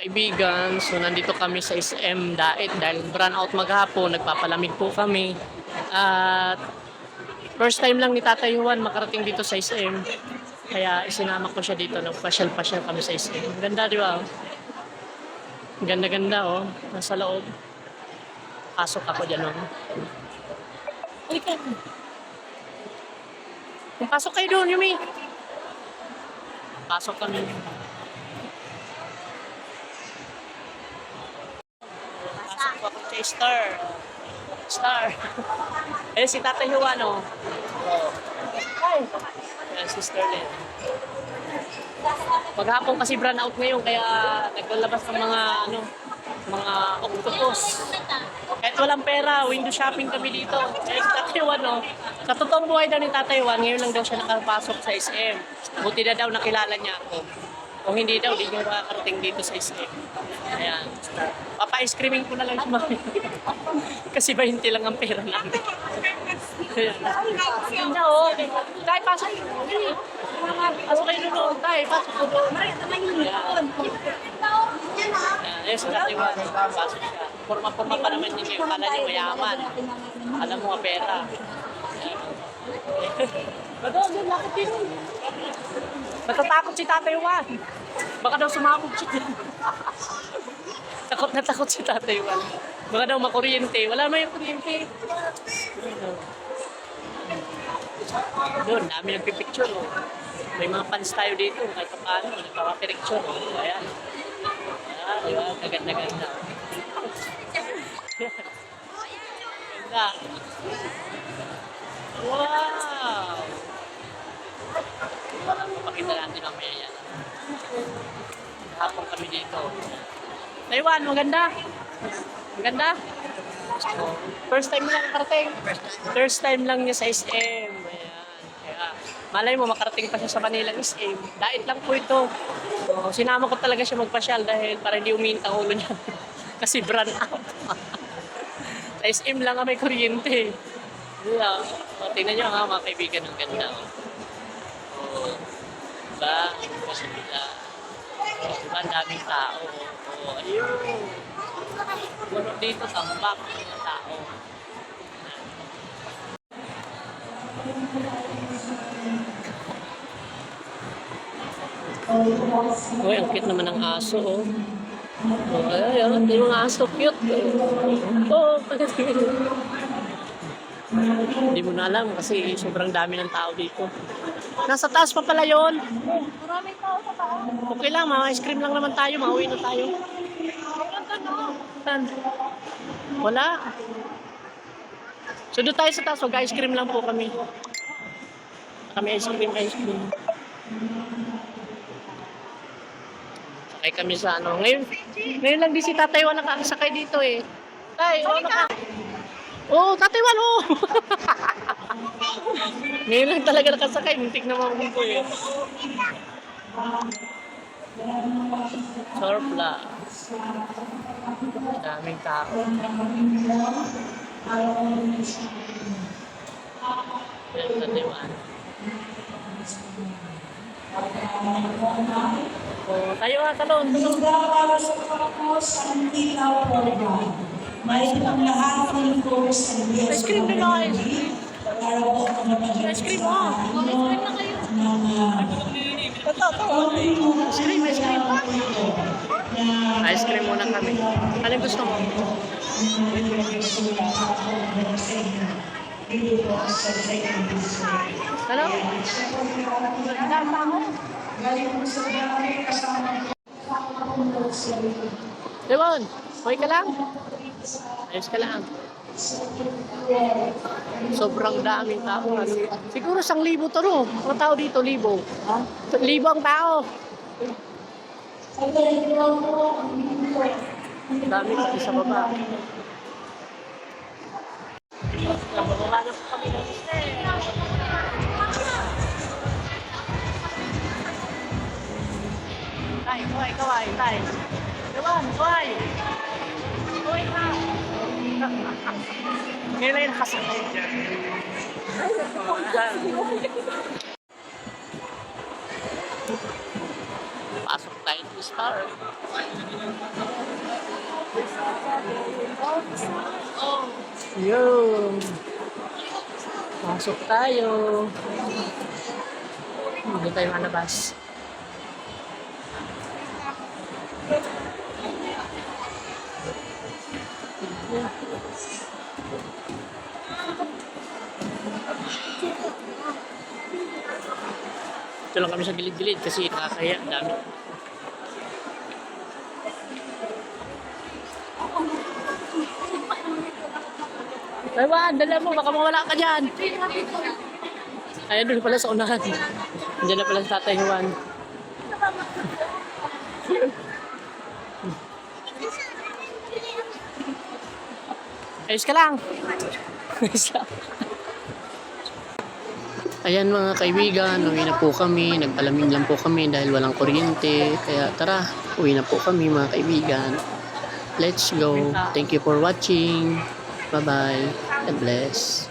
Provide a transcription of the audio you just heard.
kaibigan, so nandito kami sa SM dahil brownout maghapon, nagpapalamig po kami. At first time lang ni Tatay Juan makarating dito sa SM. Kaya isinama ko siya dito, nagpasyal-pasyal kami sa SM. Ang ganda, di ba? Ang ganda-ganda, oh. Nasa loob. Pasok ako dyan, oh. Halika. Pasok kayo doon, Yumi. Pasok kami. Pasok ako sa Star. Eh, si Tatay Juan, oh. Hi. Yan, si Sterling. Maghapon kasi brown out ngayon, kaya naglalabas ng mga octopus. Kahit walang pera, window shopping kami dito. Eh, si Tatay Juan, oh. Sa totoong buhay daw ni Tatay Juan, ngayon lang daw siya nakapasok sa SM. Buti na daw nakilala niya ako. Kung hindi daw, di niya makakarating dito sa SM. Ayan. Papa-ice creaming ko na lang si Mami. Kasi 20 lang ang pera namin. Ayan. Ganda, oh. Tay, pasok. Pasok kayo doon. Tay, pasok ko doon. Ayan. Ayan, sa Tatay Juan. Pasok siya. Forma-forma pa naman niya. Kala niya mayaman. Alam mo nga pera. Bago, doon, lakot din. Natatakot si Tatay Juan. Baka daw sumabog siya. Takot na takot si Tatay Juan. Baka daw makuryente. Wala naman yung kuryente. Doon, dami nagpipicture. Oh. May mga fans tayo dito. Kahit pa paano, nagpapapicture. Oh. Ayan. Ayan, di ba? Gaganda-ganda. Ganda. Wow! Pakita natin mamaya yan. Hapon kami dito. Taiwan, maganda. Maganda. First time lang nakarating. First time lang niya sa SM. Ayan. Kaya, malay mo, makarating pa siya sa Manila SM. Dait lang po ito. So, sinama ko talaga siya magpasyal dahil para hindi uminta ulo niya. Kasi brand out. Sa SM lang may kuryente. Yeah. O, tingnan nyo nga mga kaibigan, ang ganda. O, diba? Diba, ang daming tao. O, ayun. Puno dito, tambak ng tao. Uy, ang cute naman ng aso, oh. Oh, ayun, yung mga aso cute. Oh, hindi mo na alam kasi sobrang dami ng tao dito. Nasa taas pa pala yun. Maraming tao sa taas. Okay lang, mga ice cream lang naman tayo. Mauwi na tayo. Wala. So doon tayo sa taas. Wag ice cream lang po kami. Kami ice cream. Sakay kami sa ano. Ngayon lang di si Tatay Juan nakakasakay dito eh. Tay, oh, Tatay Juan, oh! Ngayon lang talaga nakasakay. Muntik na mamuko eh. Surplus. Daming tao. Ayan, Tatay Juan. Oh, tayo nga, talon. Para sa purpose ang tinaw program. May panglahatong course and Ice cream din ako, ice cream. para po makapag-ice Ice cream mo. Ice cream. Ice cream muna kami. Anong gusto mo? Ano? Devon, okay ka lang? Ayos ka lang. Sobrang daming tao. Siguro 1,000 to, no? Mga tao dito, 1,000. 1,000 ang tao. Dami kasi sa baba. Bababa na po kami ng stairs. Kaway, tay. Devon, kaway. Kaway ka. Ngayon lang yung nakasakay dyan. Pasok tayo sa Star. Yun. Pasok tayo. Hindi tayo malabas. Ito lang kami sa gilid-gilid kasi nakakaya. Ang dami. Taiwan, dala mo. Baka mawala ka dyan. Ayun doon pala sa unahan. Diyan na pala sa Tatay Juan. Ayos ka lang. Ayos lang. Ayan mga kaibigan, uwi na po kami. Nagpalamig lang po kami dahil walang kuryente. Kaya tara, uwi na po kami mga kaibigan. Let's go. Thank you for watching. Bye-bye. God bless.